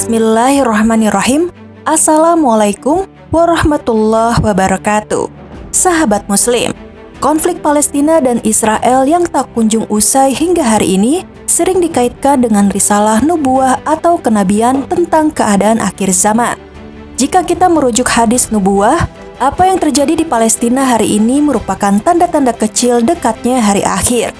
Bismillahirrahmanirrahim. Assalamualaikum warahmatullahi wabarakatuh. Sahabat Muslim, konflik Palestina dan Israel yang tak kunjung usai hingga hari ini sering dikaitkan dengan risalah nubuwah atau kenabian tentang keadaan akhir zaman. Jika kita merujuk hadis nubuwah, apa yang terjadi di Palestina hari ini merupakan tanda-tanda kecil dekatnya hari akhir.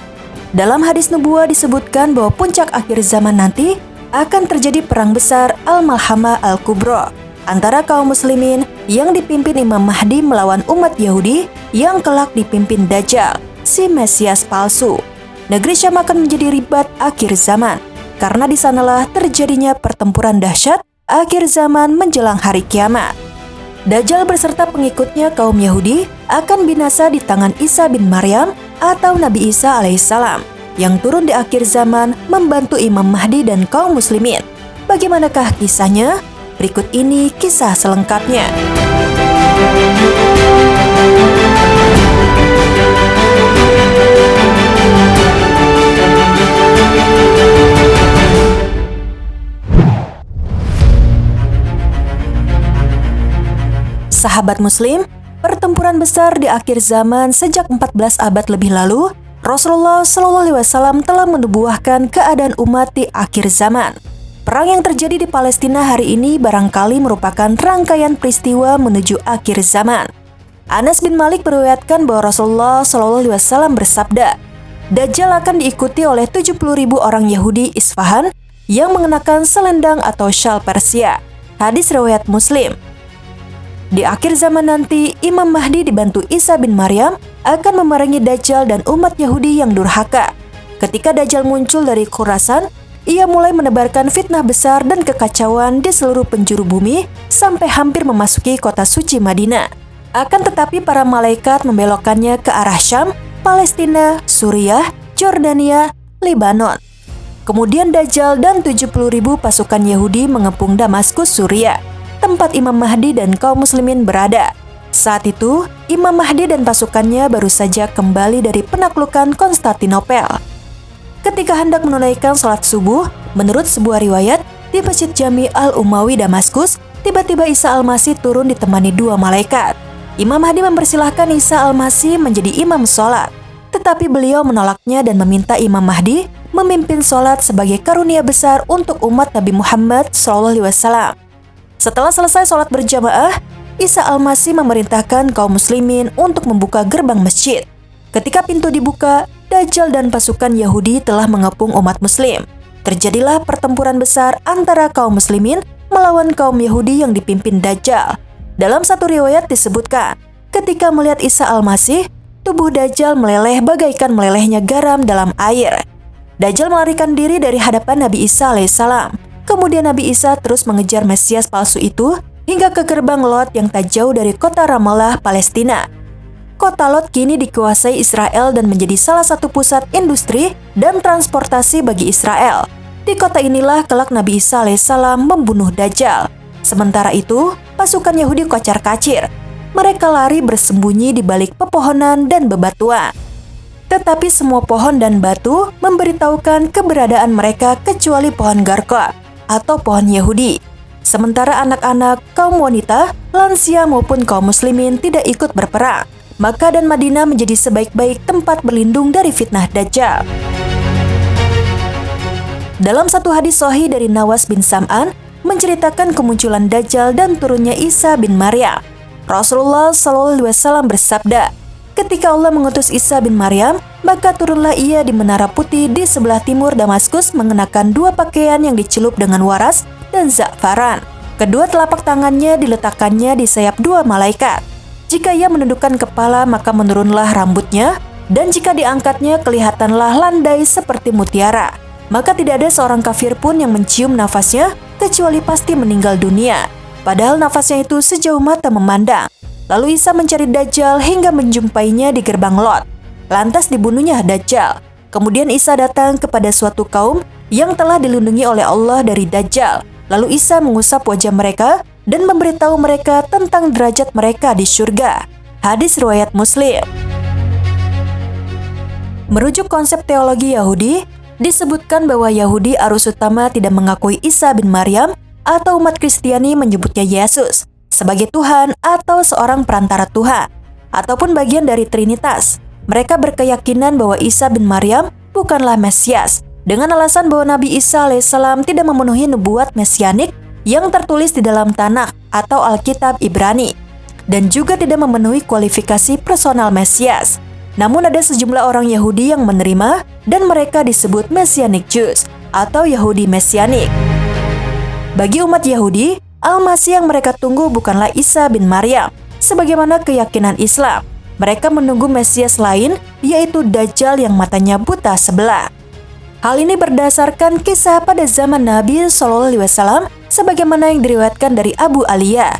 Dalam hadis nubuwah disebutkan bahwa puncak akhir zaman nanti akan terjadi perang besar Al-Malhamah Al-Kubra antara kaum muslimin yang dipimpin Imam Mahdi melawan umat Yahudi yang kelak dipimpin Dajjal, si Mesias palsu. Negeri Syam akan menjadi ribat akhir zaman, karena di sanalah terjadinya pertempuran dahsyat akhir zaman menjelang hari kiamat. Dajjal beserta pengikutnya kaum Yahudi akan binasa di tangan Isa bin Maryam atau Nabi Isa alaihissalam yang turun di akhir zaman membantu Imam Mahdi dan kaum muslimin. Bagaimanakah kisahnya? Berikut ini kisah selengkapnya. Sahabat Muslim, pertempuran besar di akhir zaman sejak 14 abad lebih lalu, Rasulullah SAW telah menubuahkan keadaan umat di akhir zaman. Perang yang terjadi di Palestina hari ini barangkali merupakan rangkaian peristiwa menuju akhir zaman. Anas bin Malik meriwayatkan bahwa Rasulullah SAW bersabda, Dajjal akan diikuti oleh 70.000 orang Yahudi Isfahan yang mengenakan selendang atau syal Persia. Hadis riwayat Muslim. Di akhir zaman nanti, Imam Mahdi dibantu Isa bin Maryam akan memerangi Dajjal dan umat Yahudi yang durhaka. Ketika Dajjal muncul dari Khurasan, ia mulai menebarkan fitnah besar dan kekacauan di seluruh penjuru bumi sampai hampir memasuki kota suci Madinah. Akan tetapi para malaikat membelokkannya ke arah Syam, Palestina, Suriah, Jordania, Lebanon. Kemudian Dajjal dan 70.000 pasukan Yahudi mengepung Damaskus, Suriah, tempat Imam Mahdi dan kaum muslimin berada. Saat itu, Imam Mahdi dan pasukannya baru saja kembali dari penaklukan Konstantinopel. Ketika hendak menunaikan salat subuh, menurut sebuah riwayat, di Masjid Jami Al-Umawi Damaskus, tiba-tiba Isa Al-Masih turun ditemani 2 malaikat. Imam Mahdi mempersilahkan Isa Al-Masih menjadi imam sholat, tetapi beliau menolaknya dan meminta Imam Mahdi memimpin sholat sebagai karunia besar untuk umat Nabi Muhammad SAW. Setelah selesai sholat berjamaah, Isa Al-Masih memerintahkan kaum muslimin untuk membuka gerbang masjid. Ketika pintu dibuka, Dajjal dan pasukan Yahudi telah mengepung umat muslim. Terjadilah pertempuran besar antara kaum muslimin melawan kaum Yahudi yang dipimpin Dajjal. Dalam satu riwayat disebutkan, ketika melihat Isa Al-Masih, tubuh Dajjal meleleh bagaikan melelehnya garam dalam air. Dajjal melarikan diri dari hadapan Nabi Isa alaihissalam. Kemudian Nabi Isa terus mengejar Mesias palsu itu hingga ke gerbang Lot yang tak jauh dari kota Ramallah, Palestina. Kota Lot kini dikuasai Israel dan menjadi salah satu pusat industri dan transportasi bagi Israel. Di kota inilah kelak Nabi Isa alaihissalam membunuh Dajjal. Sementara itu, pasukan Yahudi kocar-kacir. Mereka lari bersembunyi di balik pepohonan dan bebatuan. Tetapi semua pohon dan batu memberitahukan keberadaan mereka kecuali pohon Garqad atau pohon Yahudi. Sementara anak-anak, kaum wanita, lansia maupun kaum muslimin tidak ikut berperang. Makkah dan Madinah menjadi sebaik-baik tempat berlindung dari fitnah Dajjal. Dalam satu hadis sahih dari Nawas bin Sam'an menceritakan kemunculan Dajjal dan turunnya Isa bin Maryam. Rasulullah SAW bersabda, ketika Allah mengutus Isa bin Maryam, maka turunlah ia di menara putih di sebelah timur Damaskus mengenakan 2 pakaian yang dicelup dengan waras dan za'faran. Kedua telapak tangannya diletakkannya di sayap 2 malaikat. Jika ia menundukkan kepala maka menurunlah rambutnya, dan jika diangkatnya kelihatanlah landai seperti mutiara. Maka tidak ada seorang kafir pun yang mencium nafasnya kecuali pasti meninggal dunia. Padahal nafasnya itu sejauh mata memandang. Lalu Isa mencari Dajjal hingga menjumpainya di gerbang Lot. Lantas dibunuhnya Dajjal. Kemudian Isa datang kepada suatu kaum yang telah dilindungi oleh Allah dari Dajjal. Lalu Isa mengusap wajah mereka dan memberitahu mereka tentang derajat mereka di surga. Hadis riwayat Muslim. Merujuk konsep teologi Yahudi, disebutkan bahwa Yahudi arus utama tidak mengakui Isa bin Maryam atau umat Kristiani menyebutnya Yesus sebagai Tuhan atau seorang perantara Tuhan, ataupun bagian dari Trinitas. Mereka berkeyakinan bahwa Isa bin Maryam bukanlah Mesias, dengan alasan bahwa Nabi Isa alaihissalam tidak memenuhi nubuat mesianik yang tertulis di dalam Tanakh atau Alkitab Ibrani, dan juga tidak memenuhi kualifikasi personal Mesias. Namun ada sejumlah orang Yahudi yang menerima dan mereka disebut Messianic Jews atau Yahudi Mesianik. Bagi umat Yahudi, Al-Masih yang mereka tunggu bukanlah Isa bin Maryam, sebagaimana keyakinan Islam. Mereka menunggu Mesias lain, yaitu Dajjal yang matanya buta sebelah. Hal ini berdasarkan kisah pada zaman Nabi SAW, sebagaimana yang diriwayatkan dari Abu Aliyah.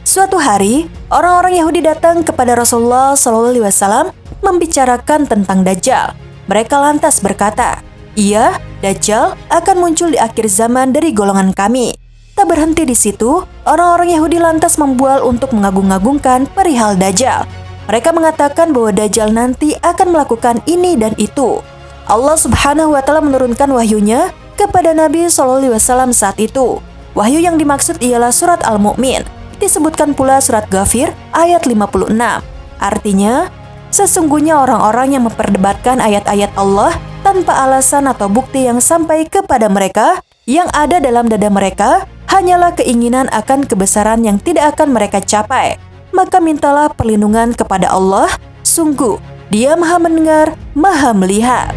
Suatu hari, orang-orang Yahudi datang kepada Rasulullah SAW membicarakan tentang Dajjal. Mereka lantas berkata, "Iya, Dajjal akan muncul di akhir zaman dari golongan kami." Tak berhenti di situ, orang-orang Yahudi lantas membual untuk mengagung-agungkan perihal Dajjal. Mereka mengatakan bahwa Dajjal nanti akan melakukan ini dan itu. Allah Subhanahu wa Ta'ala menurunkan wahyunya kepada Nabi SAW saat itu. Wahyu yang dimaksud ialah surat Al-Mu'min. Disebutkan pula surat Ghafir ayat 56. Artinya, sesungguhnya orang-orang yang memperdebatkan ayat-ayat Allah tanpa alasan atau bukti yang sampai kepada mereka, yang ada dalam dada mereka hanyalah keinginan akan kebesaran yang tidak akan mereka capai. Maka mintalah perlindungan kepada Allah, sungguh Dia Maha Mendengar, Maha Melihat.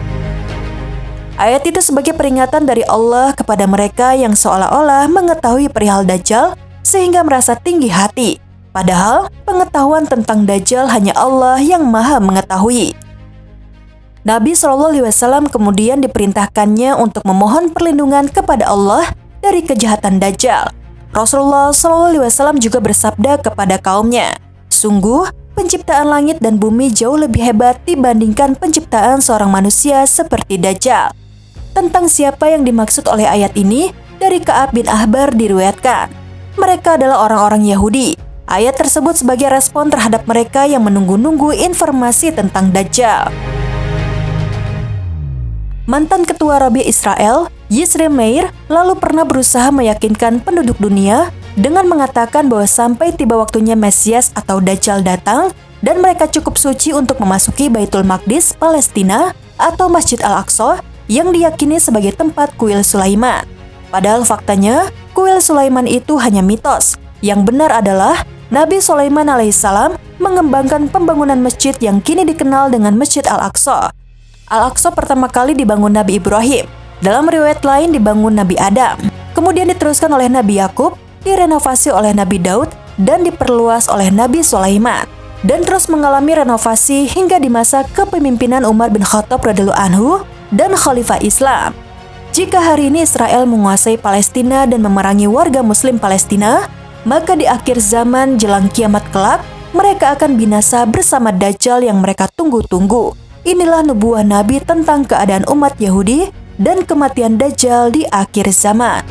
Ayat itu sebagai peringatan dari Allah kepada mereka yang seolah-olah mengetahui perihal Dajjal sehingga merasa tinggi hati. Padahal pengetahuan tentang Dajjal hanya Allah yang Maha mengetahui. Nabi SAW kemudian diperintahkannya untuk memohon perlindungan kepada Allah dari kejahatan Dajjal. Rasulullah SAW juga bersabda kepada kaumnya, "Sungguh, penciptaan langit dan bumi jauh lebih hebat dibandingkan penciptaan seorang manusia seperti Dajjal." Tentang siapa yang dimaksud oleh ayat ini, dari Ka'ab bin Ahbar diriwayatkan, mereka adalah orang-orang Yahudi. Ayat tersebut sebagai respon terhadap mereka yang menunggu-nunggu informasi tentang Dajjal. Mantan ketua Rabi Israel, Yisrael Meir, lalu pernah berusaha meyakinkan penduduk dunia dengan mengatakan bahwa sampai tiba waktunya Mesias atau Dajjal datang dan mereka cukup suci untuk memasuki Baitul Maqdis, Palestina, atau Masjid Al-Aqsa yang diyakini sebagai tempat kuil Sulaiman. Padahal faktanya, kuil Sulaiman itu hanya mitos. Yang benar adalah Nabi Sulaiman alaihissalam mengembangkan pembangunan masjid yang kini dikenal dengan Masjid Al-Aqsa. Al-Aqsa pertama kali dibangun Nabi Ibrahim. Dalam riwayat lain dibangun Nabi Adam. Kemudian diteruskan oleh Nabi Yakub, direnovasi oleh Nabi Daud, dan diperluas oleh Nabi Sulaiman. Dan terus mengalami renovasi hingga di masa kepemimpinan Umar bin Khattab radhiyallahu anhu dan Khalifah Islam. Jika hari ini Israel menguasai Palestina dan memerangi warga Muslim Palestina, maka di akhir zaman jelang kiamat kelak, mereka akan binasa bersama Dajjal yang mereka tunggu-tunggu. Inilah nubuah Nabi tentang keadaan umat Yahudi dan kematian Dajjal di akhir zaman.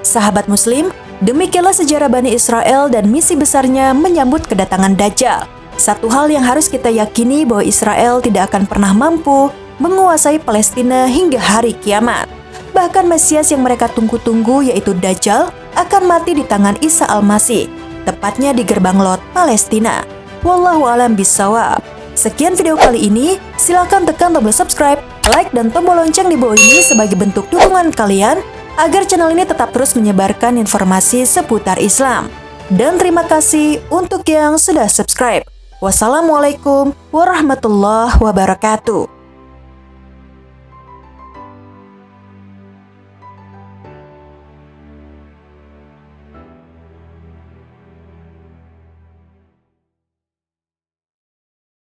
Sahabat Muslim, demikianlah sejarah Bani Israel dan misi besarnya menyambut kedatangan Dajjal. Satu hal yang harus kita yakini bahwa Israel tidak akan pernah mampu menguasai Palestina hingga hari kiamat. Bahkan Mesias yang mereka tunggu-tunggu yaitu Dajjal akan mati di tangan Isa Al-Masih, tepatnya di gerbang Lot, Palestina. Wallahu a'lam bishawab. Sekian video kali ini, silakan tekan tombol subscribe, like, dan tombol lonceng di bawah ini sebagai bentuk dukungan kalian agar channel ini tetap terus menyebarkan informasi seputar Islam. Dan terima kasih untuk yang sudah subscribe. Wassalamualaikum warahmatullahi wabarakatuh.